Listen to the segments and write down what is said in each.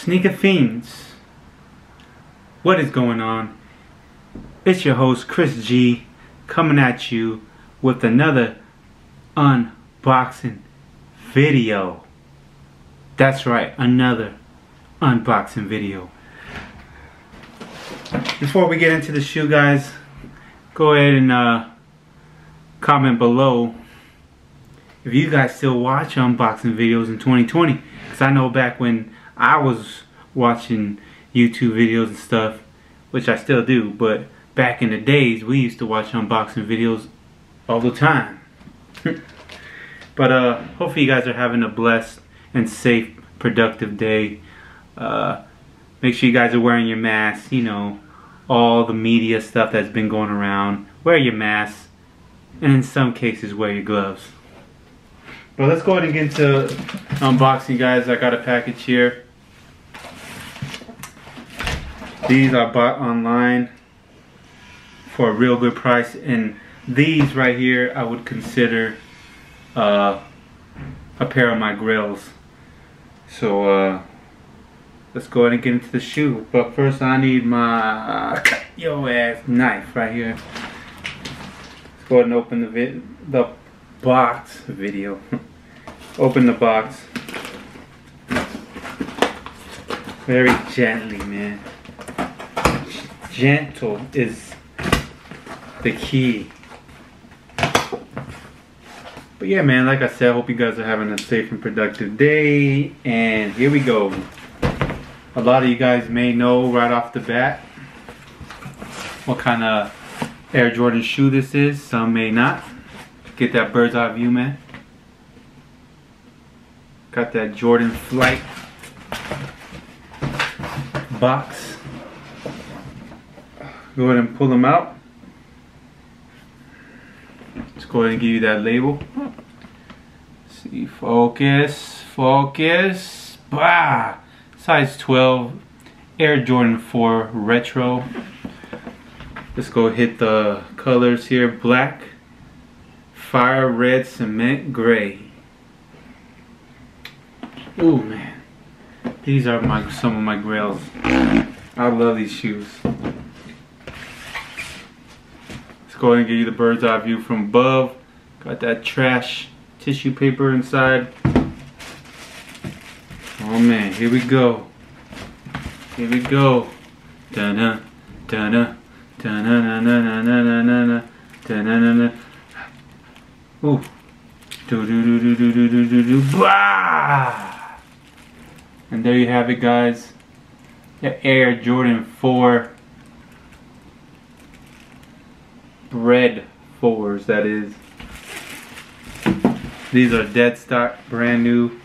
Sneaker Fiends, what is going on? It's your host Chris G coming at you with another unboxing video. That's right, another unboxing video. Before we get into the shoe, guys, go ahead and comment below if you guys still watch unboxing videos in 2020, because I know back when I was watching YouTube videos and stuff, which I still do, but back in the days we used to watch unboxing videos all the time. But hopefully you guys are having a blessed and safe, productive day. Make sure you guys are wearing your masks, you know, all the media stuff that's been going around. Wear your masks, and in some cases wear your gloves. But let's go ahead and get into unboxing, guys. I got a package here. These I bought online for a real good price, and these right here I would consider a pair of my Grails. So let's go ahead and get into the shoe. But first I need my cut your ass knife right here. Let's go ahead and open the box video. Open the box very gently, man. Gentle is the key. But yeah, man, like I said, I hope you guys are having a safe and productive day. And here we go. A lot of you guys may know right off the bat what kind of Air Jordan shoe this is. Some may not. Get that bird's eye view, man. Got that Jordan Flight box. Go ahead and pull them out. Let's go ahead and give you that label. See, focus, focus. Bah! Size 12, Air Jordan 4 Retro. Let's go hit the colors here. Black, fire red, cement gray. Ooh, man. These are some of my Grails. I love these shoes. Let's go ahead and give you the bird's eye view from above. Got that trash tissue paper inside. Oh man, here we go. Here we go. Da-na, da-na, da-na-na-na-na-na-na-na, da-na-na-na. Ooh. Do-do-do-do-do-do-do-do. Blah! And there you have it, guys. The Air Jordan 4 Red 4s, that is. These are dead stock, brand new.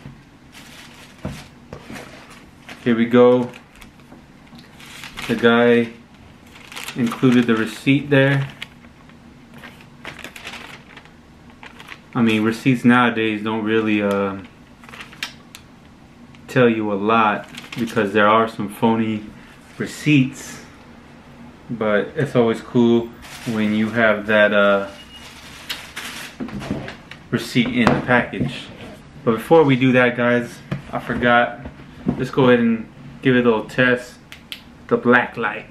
Here we go. The guy included the receipt there. I mean, receipts nowadays don't really tell you a lot, because there are some phony receipts, but it's always cool when you have that receipt in the package. But before we do that, guys, I forgot. Let's go ahead and give it a little test. The black light.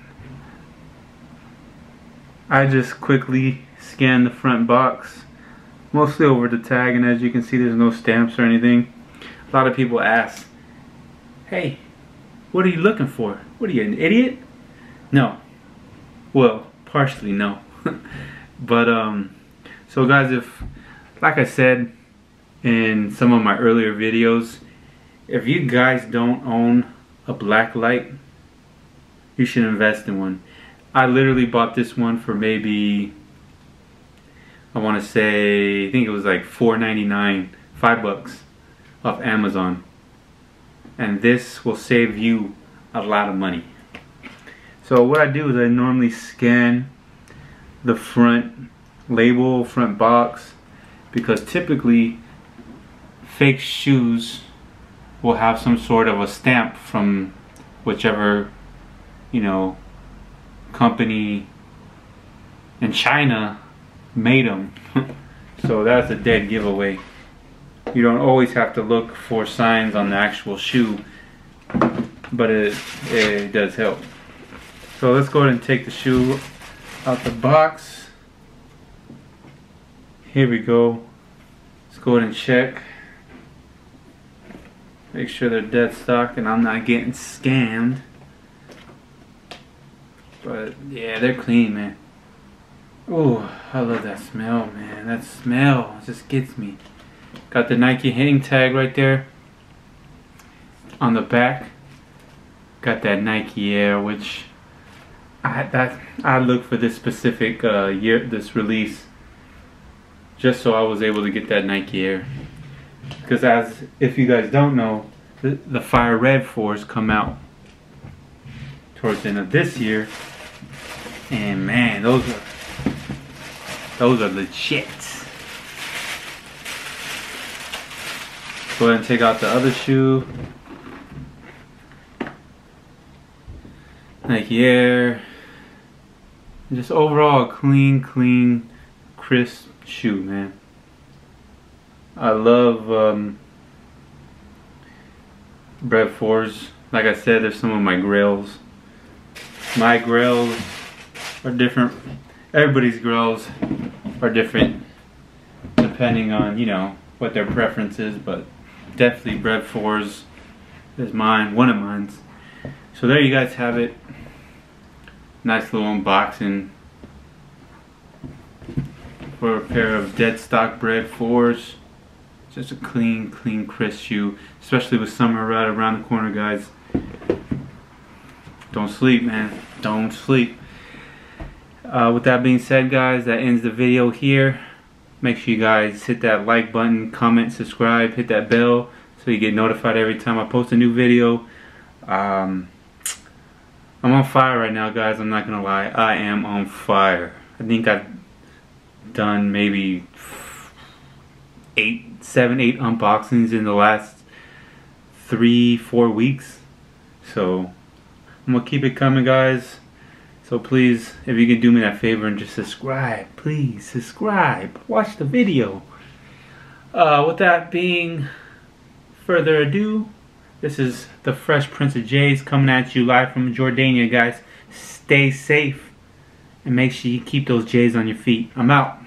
I just quickly scanned the front box, mostly over the tag, and as you can see, there's no stamps or anything. A lot of people ask, hey, what are you looking for? What are you, an idiot? No. Well, partially no. But so guys, if, like I said in some of my earlier videos, if you guys don't own a black light, you should invest in one. I literally bought this one for maybe, I want to say, I think it was like $4.99, $5 off Amazon. And this will save you a lot of money. So what I do is I normally scan the front label, front box, because typically fake shoes will have some sort of a stamp from whichever, you know, company in China made them. So that's a dead giveaway. You don't always have to look for signs on the actual shoe. but it does help. So let's go ahead and take the shoe out the box. Here we go. Let's go ahead and check. Make sure they're dead stock and I'm not getting scammed. But yeah, they're clean, man. Oh, I love that smell, man. That smell just gets me. Got the Nike hitting tag right there on the back. Got that Nike Air, which I look for this specific this release, just so I was able to get that Nike Air. Because as if you guys don't know, the Fire Red 4s come out towards the end of this year, and man, those are legit. Go ahead and take out the other shoe. Nike Air. Just overall a clean, crisp shoe, man. I love Bread 4s. Like I said, they're some of my Grails. My Grails are different. Everybody's Grails are different depending on, you know, what their preference is, but definitely Bread 4s is mine, one of mine. So there you guys have it. Nice little unboxing for a pair of dead stock Bread 4s. Just a clean, crisp shoe, especially with summer right around the corner, guys. Don't sleep, man. Don't sleep. With that being said, guys, that ends the video here. Make sure you guys hit that like button, comment, subscribe, hit that bell so you get notified every time I post a new video. I'm on fire right now, guys. I'm not gonna lie. I am on fire. I think I've done maybe 7, 8 unboxings in the last 3-4 weeks. So I'm gonna keep it coming, guys. So please, if you can do me that favor and just subscribe, please subscribe. Watch the video. With that being further ado, this is the Fresh Prince of J's coming at you live from Jordania, guys. Stay safe and make sure you keep those J's on your feet. I'm out.